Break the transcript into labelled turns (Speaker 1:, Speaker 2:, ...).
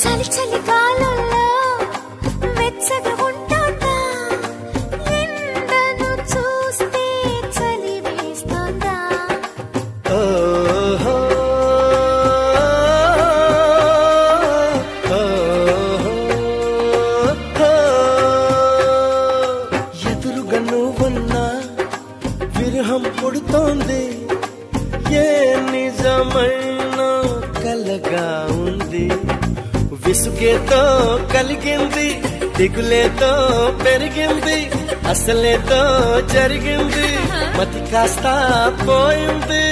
Speaker 1: చలి చలి గాలుల్లో వెచ్చగా ఉంటాందా ఎండను చూస్తే చలి వేస్తుందా
Speaker 2: ఎదురుగా నువ్వున్నా విరహం పుడుతోంది ఏ నిజమైన కలగా ఉంది విసుగేతో కలిగింది దిగులేతో పెరిగింది అసలేతో జరిగింది మతి కాస్త పోయింది